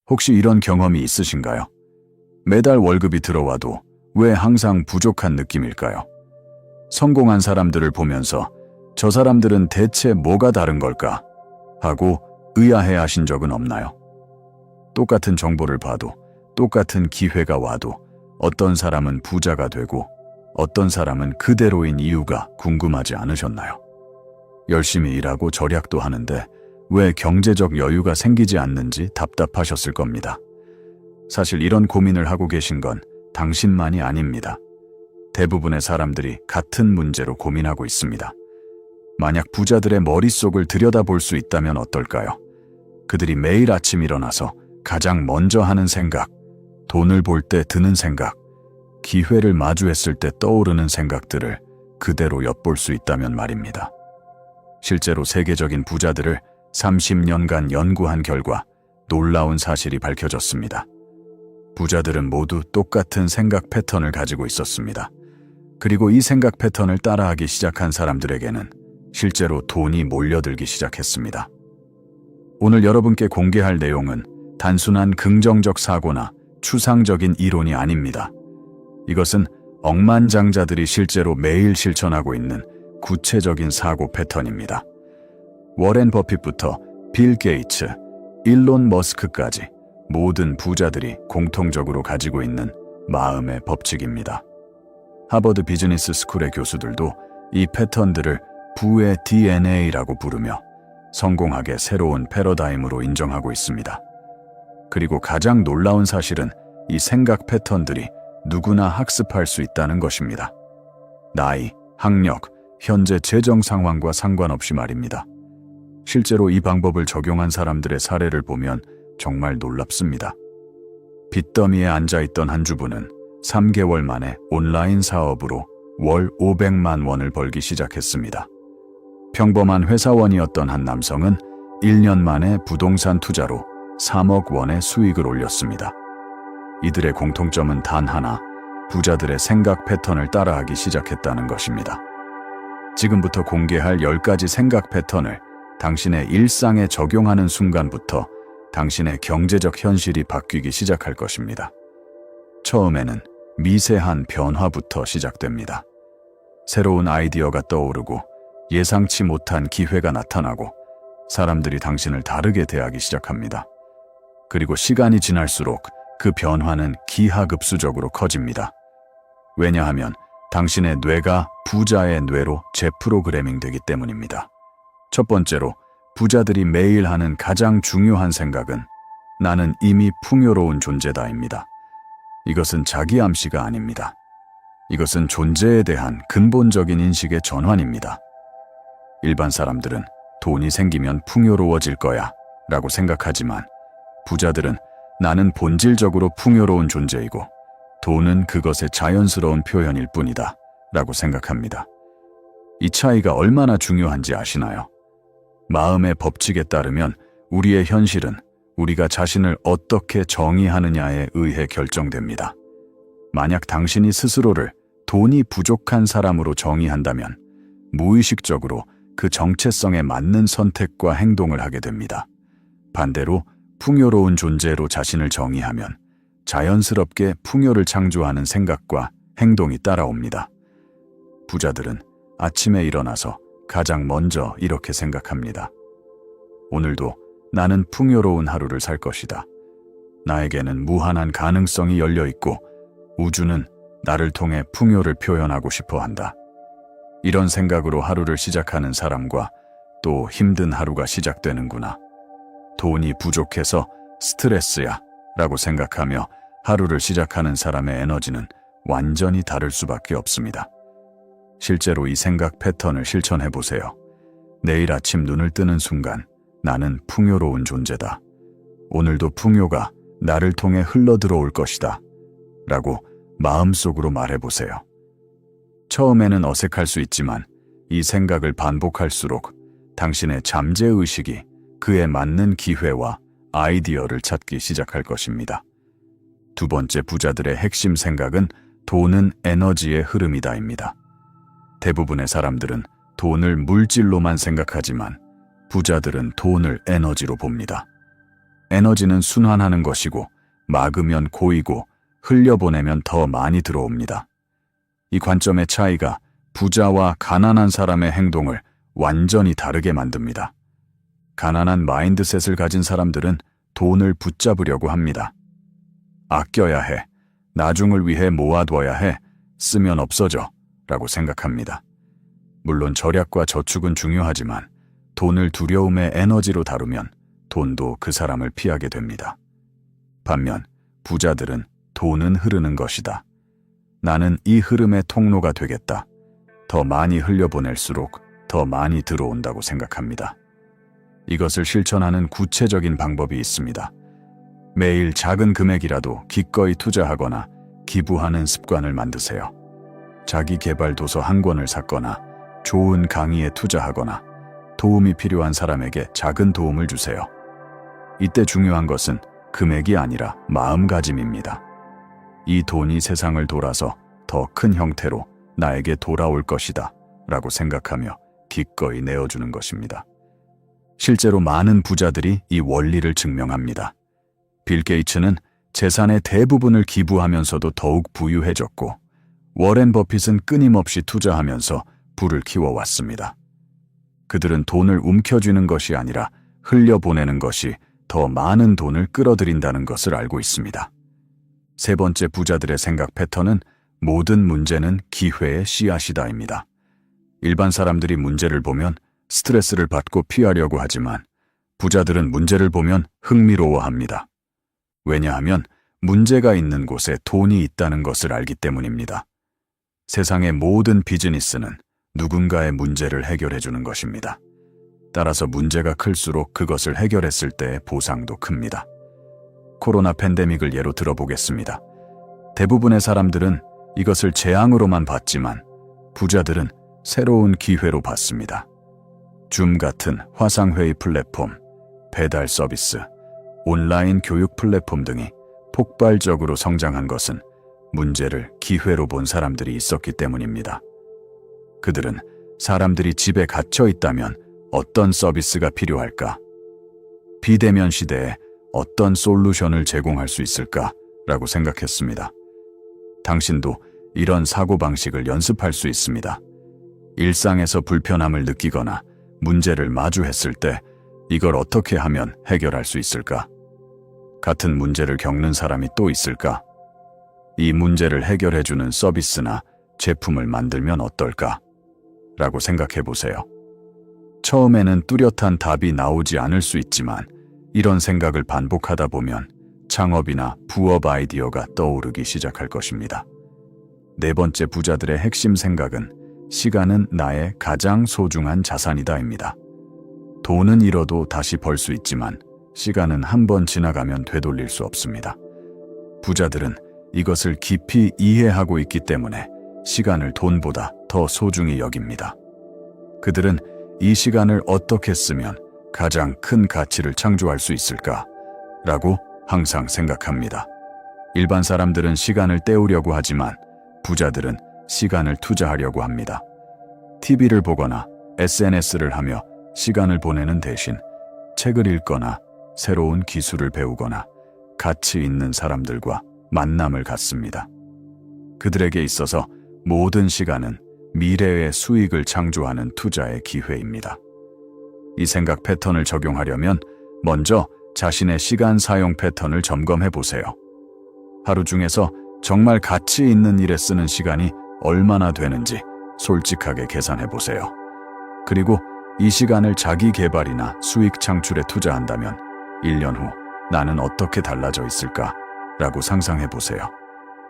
혹시 이런 경험이 있으신가요? 매달 월급이 들어와도 왜 항상 부족한 느낌일까요? 성공한 사람들을 보면서 저 사람들은 대체 뭐가 다른 걸까? 하고 의아해 하신 적은 없나요? 똑같은 정보를 봐도, 똑같은 기회가 와도 어떤 사람은 부자가 되고 어떤 사람은 그대로인 이유가 궁금하지 않으셨나요? 열심히 일하고 절약도 하는데 왜 경제적 여유가 생기지 않는지 답답하셨을 겁니다. 사실 이런 고민을 하고 계신 건 당신만이 아닙니다. 대부분의 사람들이 같은 문제로 고민하고 있습니다. 만약 부자들의 머릿속을 들여다볼 수 있다면 어떨까요? 그들이 매일 아침 일어나서 가장 먼저 하는 생각, 돈을 볼 때 드는 생각, 기회를 마주했을 때 떠오르는 생각들을 그대로 엿볼 수 있다면 말입니다. 실제로 세계적인 부자들을 30년간 연구한 결과 놀라운 사실이 밝혀졌습니다. 부자들은 모두 똑같은 생각 패턴을 가지고 있었습니다. 그리고 이 생각 패턴을 따라하기 시작한 사람들에게는 실제로 돈이 몰려들기 시작했습니다. 오늘 여러분께 공개할 내용은 단순한 긍정적 사고나 추상적인 이론이 아닙니다. 이것은 억만장자들이 실제로 매일 실천하고 있는 구체적인 사고 패턴입니다. 워렌 버핏부터 빌 게이츠, 일론 머스크까지 모든 부자들이 공통적으로 가지고 있는 마음의 법칙입니다. 하버드 비즈니스 스쿨의 교수들도 이 패턴들을 부의 DNA라고 부르며 성공학의 새로운 패러다임으로 인정하고 있습니다. 그리고 가장 놀라운 사실은 이 생각 패턴들이 누구나 학습할 수 있다는 것입니다. 나이, 학력, 현재 재정 상황과 상관없이 말입니다. 실제로 이 방법을 적용한 사람들의 사례를 보면 정말 놀랍습니다. 빚더미에 앉아있던 한 주부는 3개월 만에 온라인 사업으로 월 500만 원을 벌기 시작했습니다. 평범한 회사원이었던 한 남성은 1년 만에 부동산 투자로 3억 원의 수익을 올렸습니다. 이들의 공통점은 단 하나, 부자들의 생각 패턴을 따라하기 시작했다는 것입니다. 지금부터 공개할 10가지 생각 패턴을 당신의 일상에 적용하는 순간부터 당신의 경제적 현실이 바뀌기 시작할 것입니다. 처음에는 미세한 변화부터 시작됩니다. 새로운 아이디어가 떠오르고 예상치 못한 기회가 나타나고 사람들이 당신을 다르게 대하기 시작합니다. 그리고 시간이 지날수록 그 변화는 기하급수적으로 커집니다. 왜냐하면 당신의 뇌가 부자의 뇌로 재프로그래밍 되기 때문입니다. 첫 번째로, 부자들이 매일 하는 가장 중요한 생각은 나는 이미 풍요로운 존재다입니다. 이것은 자기 암시가 아닙니다. 이것은 존재에 대한 근본적인 인식의 전환입니다. 일반 사람들은 돈이 생기면 풍요로워질 거야 라고 생각하지만 부자들은 나는 본질적으로 풍요로운 존재이고 돈은 그것의 자연스러운 표현일 뿐이다 라고 생각합니다. 이 차이가 얼마나 중요한지 아시나요? 마음의 법칙에 따르면 우리의 현실은 우리가 자신을 어떻게 정의하느냐에 의해 결정됩니다. 만약 당신이 스스로를 돈이 부족한 사람으로 정의한다면 무의식적으로 그 정체성에 맞는 선택과 행동을 하게 됩니다. 반대로 풍요로운 존재로 자신을 정의하면 자연스럽게 풍요를 창조하는 생각과 행동이 따라옵니다. 부자들은 아침에 일어나서 가장 먼저 이렇게 생각합니다. 오늘도 나는 풍요로운 하루를 살 것이다. 나에게는 무한한 가능성이 열려 있고 우주는 나를 통해 풍요를 표현하고 싶어 한다. 이런 생각으로 하루를 시작하는 사람과 또 힘든 하루가 시작되는구나. 돈이 부족해서 스트레스야 라고 생각하며 하루를 시작하는 사람의 에너지는 완전히 다를 수밖에 없습니다. 실제로 이 생각 패턴을 실천해 보세요. 내일 아침 눈을 뜨는 순간 나는 풍요로운 존재다. 오늘도 풍요가 나를 통해 흘러들어올 것이다. 라고 마음속으로 말해보세요. 처음에는 어색할 수 있지만 이 생각을 반복할수록 당신의 잠재의식이 그에 맞는 기회와 아이디어를 찾기 시작할 것입니다. 두 번째, 부자들의 핵심 생각은 돈은 에너지의 흐름이다입니다. 대부분의 사람들은 돈을 물질로만 생각하지만 부자들은 돈을 에너지로 봅니다. 에너지는 순환하는 것이고 막으면 고이고 흘려보내면 더 많이 들어옵니다. 이 관점의 차이가 부자와 가난한 사람의 행동을 완전히 다르게 만듭니다. 가난한 마인드셋을 가진 사람들은 돈을 붙잡으려고 합니다. 아껴야 해, 나중을 위해 모아둬야 해, 쓰면 없어져 라고 생각합니다. 물론 절약과 저축은 중요하지만 돈을 두려움의 에너지로 다루면 돈도 그 사람을 피하게 됩니다. 반면 부자들은 돈은 흐르는 것이다. 나는 이 흐름의 통로가 되겠다. 더 많이 흘려보낼수록 더 많이 들어온다고 생각합니다. 이것을 실천하는 구체적인 방법이 있습니다. 매일 작은 금액이라도 기꺼이 투자하거나 기부하는 습관을 만드세요. 자기 개발 도서 한 권을 샀거나 좋은 강의에 투자하거나 도움이 필요한 사람에게 작은 도움을 주세요. 이때 중요한 것은 금액이 아니라 마음가짐입니다. 이 돈이 세상을 돌아서 더 큰 형태로 나에게 돌아올 것이다 라고 생각하며 기꺼이 내어주는 것입니다. 실제로 많은 부자들이 이 원리를 증명합니다. 빌 게이츠는 재산의 대부분을 기부하면서도 더욱 부유해졌고, 워렌 버핏은 끊임없이 투자하면서 부를 키워왔습니다. 그들은 돈을 움켜쥐는 것이 아니라 흘려보내는 것이 더 많은 돈을 끌어들인다는 것을 알고 있습니다. 세 번째 부자들의 생각 패턴은 모든 문제는 기회의 씨앗이다입니다. 일반 사람들이 문제를 보면 스트레스를 받고 피하려고 하지만 부자들은 문제를 보면 흥미로워합니다. 왜냐하면 문제가 있는 곳에 돈이 있다는 것을 알기 때문입니다. 세상의 모든 비즈니스는 누군가의 문제를 해결해주는 것입니다. 따라서 문제가 클수록 그것을 해결했을 때의 보상도 큽니다. 코로나 팬데믹을 예로 들어보겠습니다. 대부분의 사람들은 이것을 재앙으로만 봤지만 부자들은 새로운 기회로 봤습니다. 줌 같은 화상회의 플랫폼, 배달 서비스, 온라인 교육 플랫폼 등이 폭발적으로 성장한 것은 문제를 기회로 본 사람들이 있었기 때문입니다. 그들은 사람들이 집에 갇혀 있다면 어떤 서비스가 필요할까? 비대면 시대에 어떤 솔루션을 제공할 수 있을까? 라고 생각했습니다. 당신도 이런 사고방식을 연습할 수 있습니다. 일상에서 불편함을 느끼거나 문제를 마주했을 때 이걸 어떻게 하면 해결할 수 있을까? 같은 문제를 겪는 사람이 또 있을까? 이 문제를 해결해주는 서비스나 제품을 만들면 어떨까? 라고 생각해 보세요. 처음에는 뚜렷한 답이 나오지 않을 수 있지만 이런 생각을 반복하다 보면 창업이나 부업 아이디어가 떠오르기 시작할 것입니다. 네 번째 부자들의 핵심 생각은 시간은 나의 가장 소중한 자산이다입니다. 돈은 잃어도 다시 벌 수 있지만 시간은 한 번 지나가면 되돌릴 수 없습니다. 부자들은 이것을 깊이 이해하고 있기 때문에 시간을 돈보다 더 소중히 여깁니다. 그들은 이 시간을 어떻게 쓰면 가장 큰 가치를 창조할 수 있을까? 라고 항상 생각합니다. 일반 사람들은 시간을 때우려고 하지만 부자들은 시간을 투자하려고 합니다. TV를 보거나 SNS를 하며 시간을 보내는 대신 책을 읽거나 새로운 기술을 배우거나 가치 있는 사람들과 만남을 갖습니다. 그들에게 있어서 모든 시간은 미래의 수익을 창조하는 투자의 기회입니다. 이 생각 패턴을 적용하려면 먼저 자신의 시간 사용 패턴을 점검해 보세요. 하루 중에서 정말 가치 있는 일에 쓰는 시간이 얼마나 되는지 솔직하게 계산해 보세요. 그리고 이 시간을 자기 개발이나 수익 창출에 투자한다면 1년 후 나는 어떻게 달라져 있을까? 라고 상상해 보세요.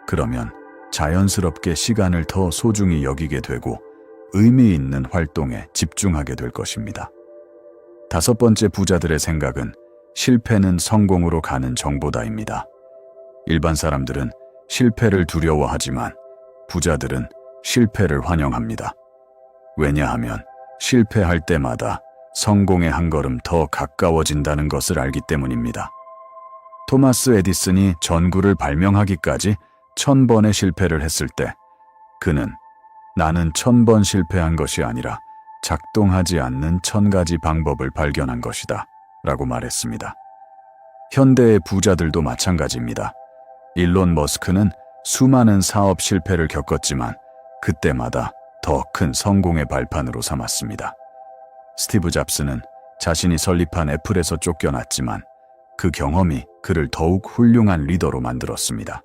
그러면 자연스럽게 시간을 더 소중히 여기게 되고 의미 있는 활동에 집중하게 될 것입니다. 다섯 번째 부자들의 생각은 실패는 성공으로 가는 정보다입니다. 일반 사람들은 실패를 두려워하지만 부자들은 실패를 환영합니다. 왜냐하면 실패할 때마다 성공에 한 걸음 더 가까워진다는 것을 알기 때문입니다. 토마스 에디슨이 전구를 발명하기까지 1000번의 실패를 했을 때 그는 나는 1000번 실패한 것이 아니라 작동하지 않는 1000가지 방법을 발견한 것이다 라고 말했습니다. 현대의 부자들도 마찬가지입니다. 일론 머스크는 수많은 사업 실패를 겪었지만 그때마다 더 큰 성공의 발판으로 삼았습니다. 스티브 잡스는 자신이 설립한 애플에서 쫓겨났지만 그 경험이 그를 더욱 훌륭한 리더로 만들었습니다.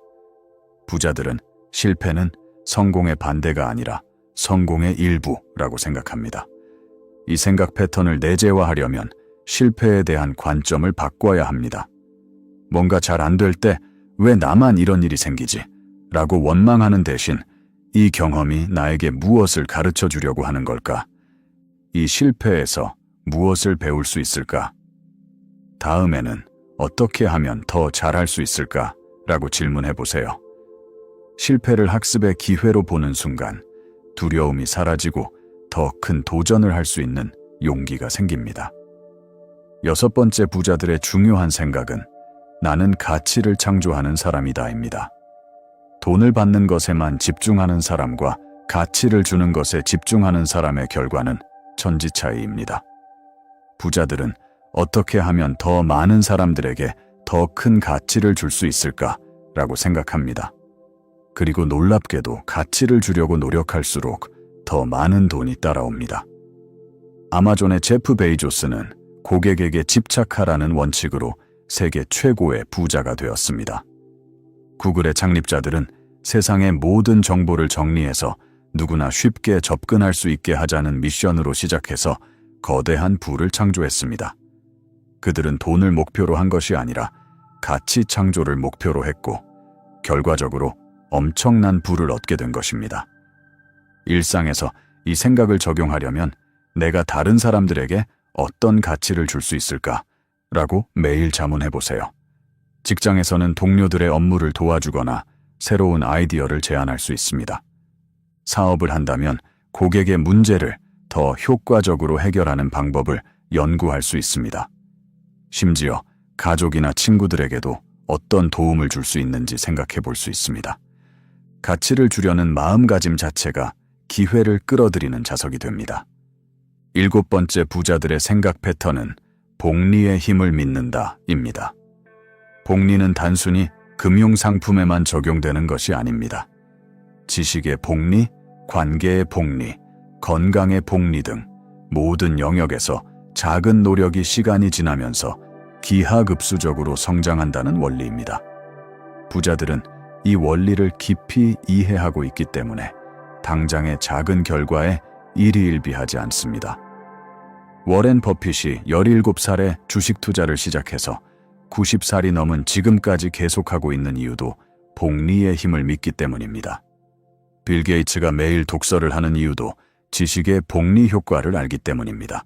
부자들은 실패는 성공의 반대가 아니라 성공의 일부라고 생각합니다. 이 생각 패턴을 내재화하려면 실패에 대한 관점을 바꿔야 합니다. 뭔가 잘 안 될 때 왜 나만 이런 일이 생기지? 라고 원망하는 대신 이 경험이 나에게 무엇을 가르쳐 주려고 하는 걸까? 이 실패에서 무엇을 배울 수 있을까? 다음에는 어떻게 하면 더 잘할 수 있을까? 라고 질문해 보세요. 실패를 학습의 기회로 보는 순간 두려움이 사라지고 더 큰 도전을 할 수 있는 용기가 생깁니다. 6번째 부자들의 중요한 생각은 나는 가치를 창조하는 사람이다입니다. 돈을 받는 것에만 집중하는 사람과 가치를 주는 것에 집중하는 사람의 결과는 천지차이입니다. 부자들은 어떻게 하면 더 많은 사람들에게 더 큰 가치를 줄 수 있을까라고 생각합니다. 그리고 놀랍게도 가치를 주려고 노력할수록 더 많은 돈이 따라옵니다. 아마존의 제프 베이조스는 고객에게 집착하라는 원칙으로 세계 최고의 부자가 되었습니다. 구글의 창립자들은 세상의 모든 정보를 정리해서 누구나 쉽게 접근할 수 있게 하자는 미션으로 시작해서 거대한 부를 창조했습니다. 그들은 돈을 목표로 한 것이 아니라 가치 창조를 목표로 했고 결과적으로 엄청난 부를 얻게 된 것입니다. 일상에서 이 생각을 적용하려면 내가 다른 사람들에게 어떤 가치를 줄 수 있을까? 라고 매일 자문해 보세요. 직장에서는 동료들의 업무를 도와주거나 새로운 아이디어를 제안할 수 있습니다. 사업을 한다면 고객의 문제를 더 효과적으로 해결하는 방법을 연구할 수 있습니다. 심지어 가족이나 친구들에게도 어떤 도움을 줄 수 있는지 생각해 볼 수 있습니다. 가치를 주려는 마음가짐 자체가 기회를 끌어들이는 자석이 됩니다. 7번째 부자들의 생각 패턴은 복리의 힘을 믿는다입니다. 복리는 단순히 금융상품에만 적용되는 것이 아닙니다. 지식의 복리, 관계의 복리, 건강의 복리 등 모든 영역에서 작은 노력이 시간이 지나면서 기하급수적으로 성장한다는 원리입니다. 부자들은 이 원리를 깊이 이해하고 있기 때문에 당장의 작은 결과에 일희일비하지 않습니다. 워렌 버핏이 17살에 주식 투자를 시작해서 90살이 넘은 지금까지 계속하고 있는 이유도 복리의 힘을 믿기 때문입니다. 빌 게이츠가 매일 독서를 하는 이유도 지식의 복리 효과를 알기 때문입니다.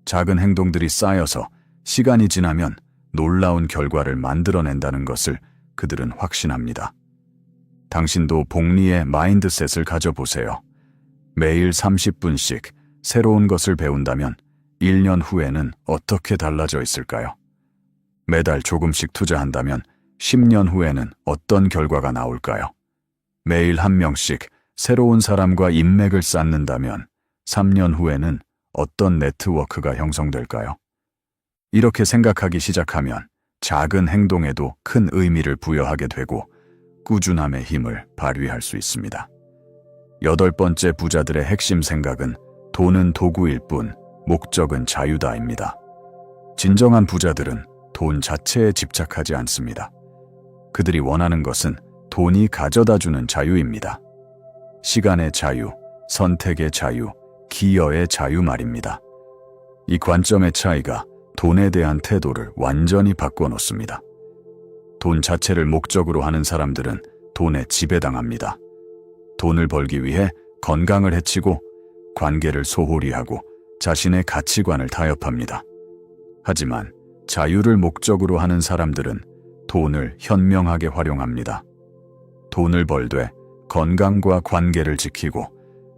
작은 행동들이 쌓여서 시간이 지나면 놀라운 결과를 만들어낸다는 것을 그들은 확신합니다. 당신도 복리의 마인드셋을 가져보세요. 매일 30분씩 새로운 것을 배운다면 1년 후에는 어떻게 달라져 있을까요? 매달 조금씩 투자한다면 10년 후에는 어떤 결과가 나올까요? 매일 한 명씩 새로운 사람과 인맥을 쌓는다면 3년 후에는 어떤 네트워크가 형성될까요? 이렇게 생각하기 시작하면 작은 행동에도 큰 의미를 부여하게 되고 꾸준함의 힘을 발휘할 수 있습니다. 8번째 부자들의 핵심 생각은 돈은 도구일 뿐 목적은 자유다입니다. 진정한 부자들은 돈 자체에 집착하지 않습니다. 그들이 원하는 것은 돈이 가져다주는 자유입니다. 시간의 자유, 선택의 자유, 기여의 자유 말입니다. 이 관점의 차이가 돈에 대한 태도를 완전히 바꿔놓습니다. 돈 자체를 목적으로 하는 사람들은 돈에 지배당합니다. 돈을 벌기 위해 건강을 해치고 관계를 소홀히 하고 자신의 가치관을 타협합니다. 하지만 자유를 목적으로 하는 사람들은 돈을 현명하게 활용합니다. 돈을 벌되 건강과 관계를 지키고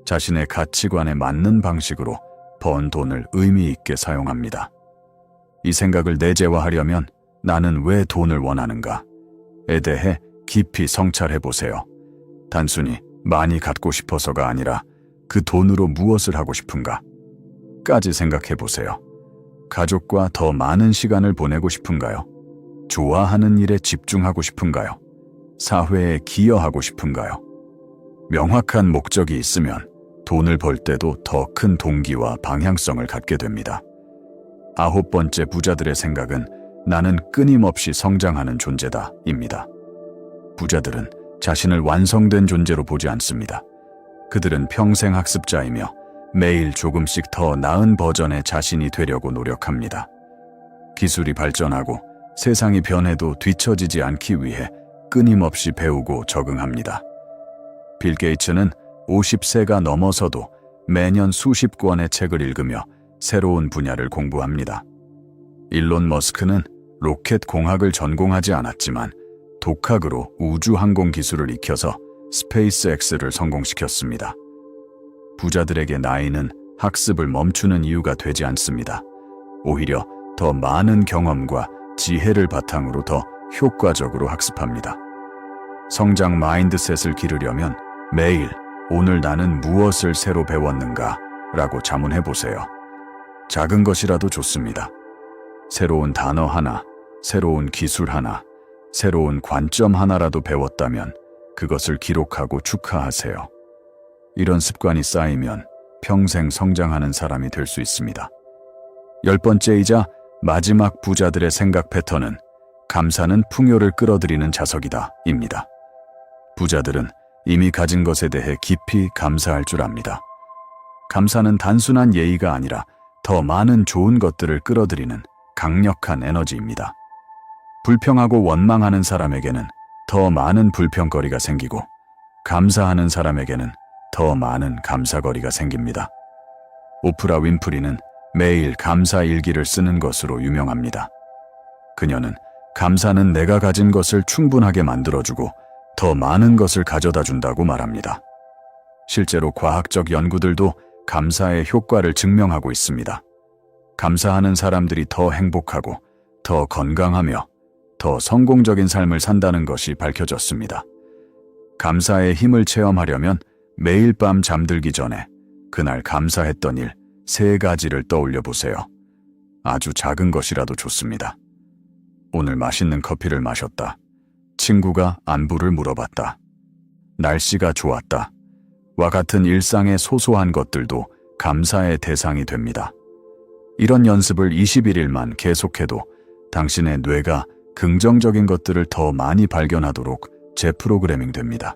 자신의 가치관에 맞는 방식으로 번 돈을 의미 있게 사용합니다. 이 생각을 내재화하려면 나는 왜 돈을 원하는가에 대해 깊이 성찰해 보세요. 단순히 많이 갖고 싶어서가 아니라 그 돈으로 무엇을 하고 싶은가? 까지 생각해 보세요. 가족과 더 많은 시간을 보내고 싶은가요? 좋아하는 일에 집중하고 싶은가요? 사회에 기여하고 싶은가요? 명확한 목적이 있으면 돈을 벌 때도 더 큰 동기와 방향성을 갖게 됩니다. 9번째 부자들의 생각은 나는 끊임없이 성장하는 존재다 입니다. 부자들은 자신을 완성된 존재로 보지 않습니다. 그들은 평생 학습자이며 매일 조금씩 더 나은 버전의 자신이 되려고 노력합니다. 기술이 발전하고 세상이 변해도 뒤처지지 않기 위해 끊임없이 배우고 적응합니다. 빌 게이츠는 50세가 넘어서도 매년 수십 권의 책을 읽으며 새로운 분야를 공부합니다. 일론 머스크는 로켓 공학을 전공하지 않았지만 독학으로 우주항공 기술을 익혀서 스페이스X를 성공시켰습니다. 부자들에게 나이는 학습을 멈추는 이유가 되지 않습니다. 오히려 더 많은 경험과 지혜를 바탕으로 더 효과적으로 학습합니다. 성장 마인드셋을 기르려면 매일 오늘 나는 무엇을 새로 배웠는가 라고 자문해 보세요. 작은 것이라도 좋습니다. 새로운 단어 하나, 새로운 기술 하나, 새로운 관점 하나라도 배웠다면 그것을 기록하고 축하하세요. 이런 습관이 쌓이면 평생 성장하는 사람이 될 수 있습니다. 10번째이자 마지막 부자들의 생각 패턴은 감사는 풍요를 끌어들이는 자석이다 입니다. 부자들은 이미 가진 것에 대해 깊이 감사할 줄 압니다. 감사는 단순한 예의가 아니라 더 많은 좋은 것들을 끌어들이는 강력한 에너지입니다. 불평하고 원망하는 사람에게는 더 많은 불평거리가 생기고 감사하는 사람에게는 더 많은 감사거리가 생깁니다. 오프라 윈프리는 매일 감사 일기를 쓰는 것으로 유명합니다. 그녀는 감사는 내가 가진 것을 충분하게 만들어주고 더 많은 것을 가져다 준다고 말합니다. 실제로 과학적 연구들도 감사의 효과를 증명하고 있습니다. 감사하는 사람들이 더 행복하고 더 건강하며 더 성공적인 삶을 산다는 것이 밝혀졌습니다. 감사의 힘을 체험하려면 매일 밤 잠들기 전에 그날 감사했던 일 3가지를 떠올려 보세요. 아주 작은 것이라도 좋습니다. 오늘 맛있는 커피를 마셨다. 친구가 안부를 물어봤다. 날씨가 좋았다. 와 같은 일상의 소소한 것들도 감사의 대상이 됩니다. 이런 연습을 21일만 계속해도 당신의 뇌가 긍정적인 것들을 더 많이 발견하도록 재프로그래밍 됩니다.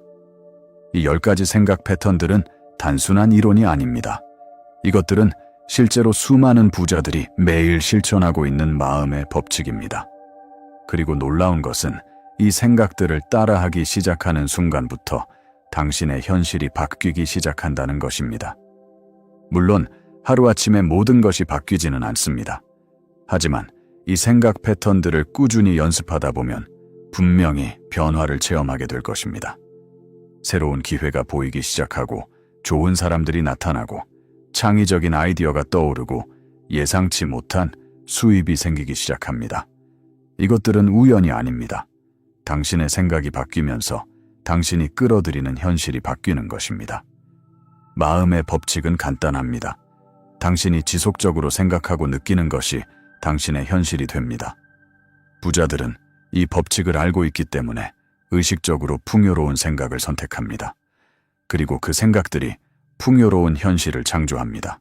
이 10가지 생각 패턴들은 단순한 이론이 아닙니다. 이것들은 실제로 수많은 부자들이 매일 실천하고 있는 마음의 법칙입니다. 그리고 놀라운 것은 이 생각들을 따라하기 시작하는 순간부터 당신의 현실이 바뀌기 시작한다는 것입니다. 물론 하루아침에 모든 것이 바뀌지는 않습니다. 하지만 이 생각 패턴들을 꾸준히 연습하다 보면 분명히 변화를 체험하게 될 것입니다. 새로운 기회가 보이기 시작하고 좋은 사람들이 나타나고 창의적인 아이디어가 떠오르고 예상치 못한 수입이 생기기 시작합니다. 이것들은 우연이 아닙니다. 당신의 생각이 바뀌면서 당신이 끌어들이는 현실이 바뀌는 것입니다. 마음의 법칙은 간단합니다. 당신이 지속적으로 생각하고 느끼는 것이 당신의 현실이 됩니다. 부자들은 이 법칙을 알고 있기 때문에 의식적으로 풍요로운 생각을 선택합니다. 그리고 그 생각들이 풍요로운 현실을 창조합니다.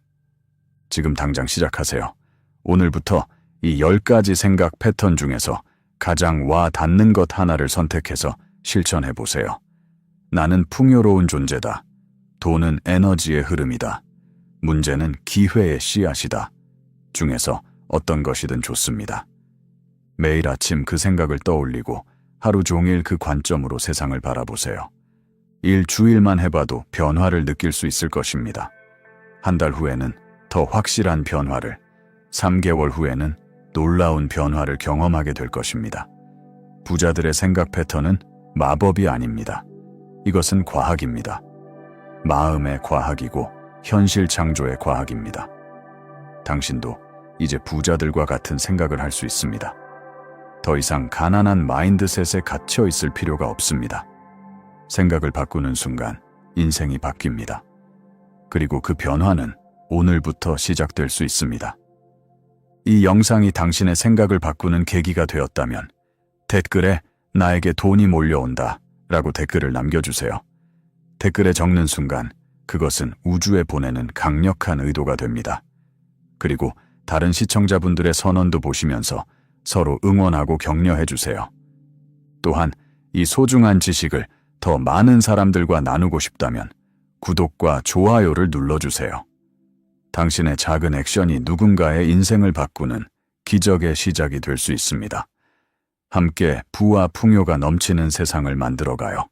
지금 당장 시작하세요. 오늘부터 이 10가지 생각 패턴 중에서 가장 와 닿는 것 하나를 선택해서 실천해 보세요. 나는 풍요로운 존재다. 돈은 에너지의 흐름이다. 문제는 기회의 씨앗이다. 중에서 어떤 것이든 좋습니다. 매일 아침 그 생각을 떠올리고 하루 종일 그 관점으로 세상을 바라보세요. 일주일만 해봐도 변화를 느낄 수 있을 것입니다. 한 달 후에는 더 확실한 변화를, 3개월 후에는 놀라운 변화를 경험하게 될 것입니다. 부자들의 생각 패턴은 마법이 아닙니다. 이것은 과학입니다. 마음의 과학이고 현실 창조의 과학입니다. 당신도 이제 부자들과 같은 생각을 할 수 있습니다. 더 이상 가난한 마인드셋에 갇혀 있을 필요가 없습니다. 생각을 바꾸는 순간 인생이 바뀝니다. 그리고 그 변화는 오늘부터 시작될 수 있습니다. 이 영상이 당신의 생각을 바꾸는 계기가 되었다면 댓글에 나에게 돈이 몰려온다 라고 댓글을 남겨주세요. 댓글에 적는 순간 그것은 우주에 보내는 강력한 의도가 됩니다. 그리고 다른 시청자분들의 선언도 보시면서 서로 응원하고 격려해 주세요. 또한 이 소중한 지식을 더 많은 사람들과 나누고 싶다면 구독과 좋아요를 눌러주세요. 당신의 작은 액션이 누군가의 인생을 바꾸는 기적의 시작이 될 수 있습니다. 함께 부와 풍요가 넘치는 세상을 만들어가요.